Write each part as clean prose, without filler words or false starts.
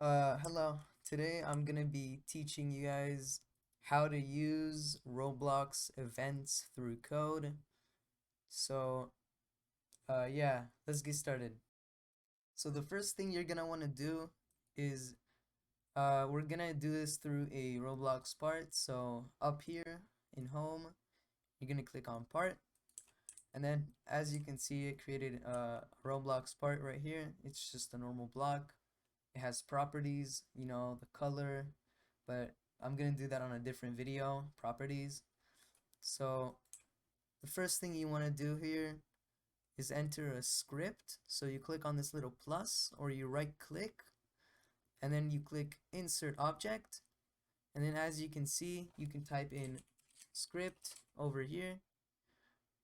Hello. Today I'm gonna be teaching you guys how to use Roblox events through code. So, yeah, let's get started. So the first thing you're gonna want to do is we're gonna do this through a Roblox part. So up here in home, you're gonna click on part, and then as you can see, it created a Roblox part right here. It's just a normal block. It has properties, the color, but I'm gonna do that on a different video, properties. So the first thing you want to do here is enter a script. So you click on this little plus or you right click and then you click insert object, and then as you can see, you can type in script over here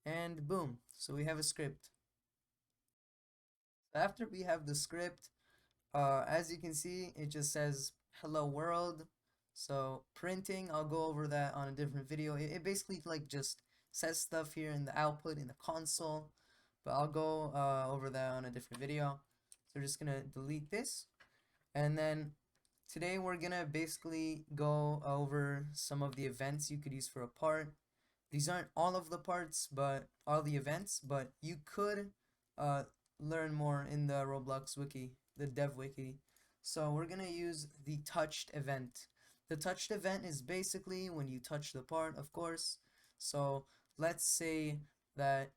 and boom. So we have a script. After we have the script, as you can see, it just says hello world. So printing, I'll go over that on a different video. It basically like just says stuff here in the output in the console, but I'll go over that on a different video. So we're just gonna delete this, and then today we're gonna basically go over some of the events you could use for a part. These aren't all of the parts, but all the events, but you could uh, learn more in the Roblox wiki, the dev wiki. So we're gonna use the touched event. The touched event is basically when you touch the part, of course. So let's say that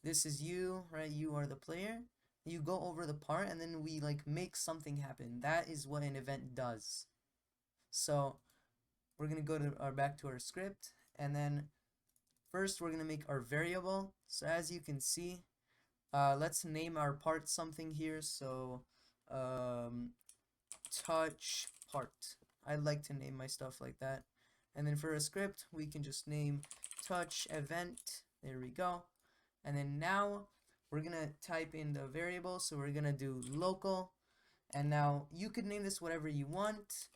this is you, right? You are the player. You go over the part and then we like make something happen. That is what an event does. So we're gonna go to our back to our script, and then first we're gonna make our variable. So as you can see, let's name our part something here. So touch part. I like to name my stuff like that. And then for a script, we can just name touch event. There we go. And then now we're gonna type in the variable. So we're gonna do local. And now you could name this whatever you want.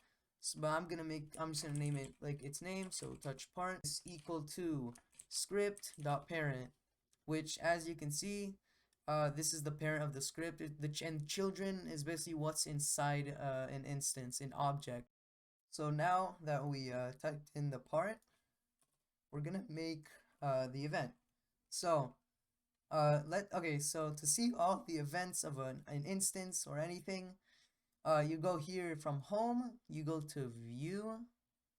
But I'm just gonna name it like its name. So touch part is equal to script.parent, which as you can see, this is the parent of the script. And children is basically what's inside an instance, an object. So now that we typed in the part, we're gonna make the event. So so to see all the events of an instance or anything, you go here from home, you go to view,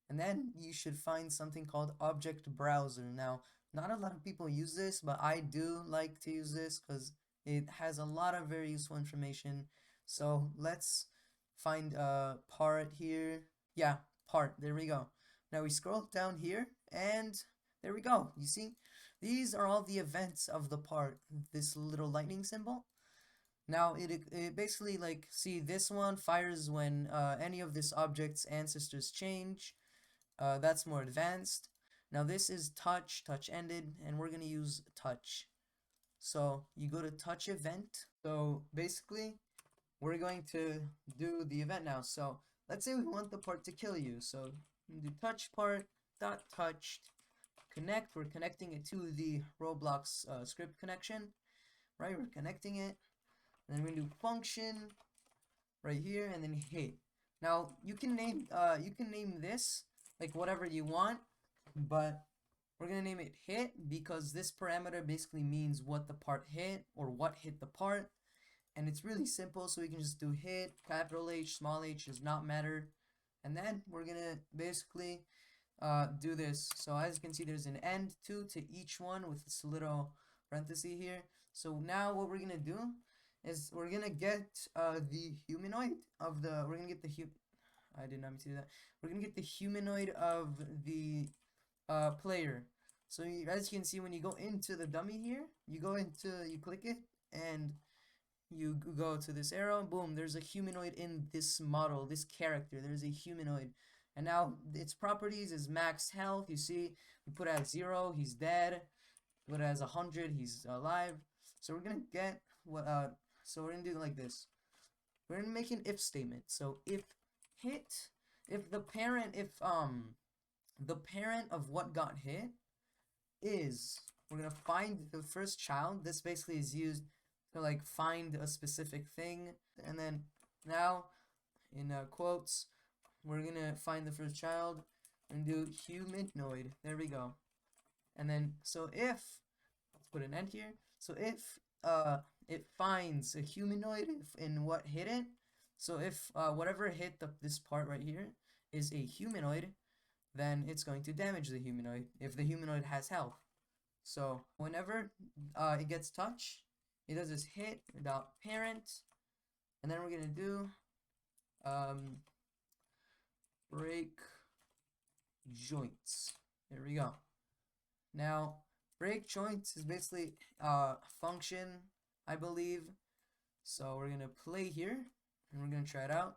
and then you should find something called object browser. Now, not a lot of people use this, but I do like to use this because it has a lot of very useful information. So let's find a part here. Yeah, part. There we go. Now we scroll down here and there we go. You see, these are all the events of the part. This little lightning symbol. Now it basically like, see, this one fires when any of this object's ancestors change. That's more advanced. Now this is touch, touch ended, and we're gonna use touch. So you go to touch event. So basically we're going to do the event now. So let's say we want the part to kill you. So do touch part dot touched connect. We're connecting it to the Roblox script connection, right? We're connecting it, and then we're gonna do function right here, and then hit. Now you can name this like whatever you want, but we're gonna name it hit because this parameter basically means what the part hit or what hit the part, and it's really simple. So we can just do hit, capital H, small h does not matter, and then we're gonna basically do this. So as you can see, there's an end to each one with this little parenthesis here. So now what we're gonna do is we're gonna get the humanoid of the we're gonna get the I did not mean to do that. We're gonna get the humanoid of the player. So as you can see, when you go into the dummy here, you click it and you go to this arrow, boom, there's a humanoid in this model, this character. There's a humanoid. And now its properties is max health. You see, we put it at 0, he's dead. Put it as 100, he's alive. So we're gonna get what so we're gonna do it like this. We're gonna make an if statement. So if hit, if the parent of what got hit is, we're gonna find the first child. This basically is used to like find a specific thing, and then now in quotes. We're gonna find the first child and do humanoid. There we go. And then so if, let's put an end here. So if it finds a humanoid in what hit it, so if whatever hit this part right here is a humanoid, then it's going to damage the humanoid if the humanoid has health. So whenever it gets touch, it does this hit without parent, and then we're gonna do break joints. There we go. Now break joints is basically a function, I believe. So we're gonna play here and we're gonna try it out.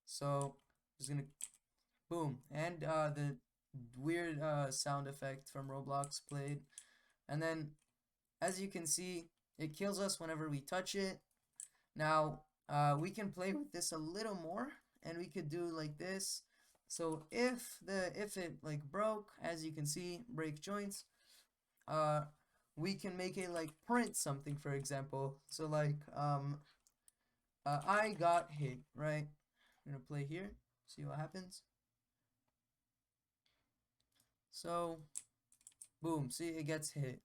So just gonna boom, and the weird sound effect from Roblox played, and then as you can see, it kills us whenever we touch it. Now we can play with this a little more, and we could do like this. So if it like broke, as you can see, break joints, we can make it like print something, for example. So like I got hit, right? I'm gonna play here, see what happens. So boom, see, it gets hit.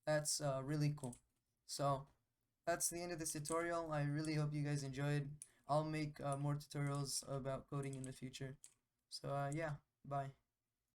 That's really cool. So that's the end of this tutorial. I really hope you guys enjoyed. I'll make more tutorials about coding in the future. So yeah, bye.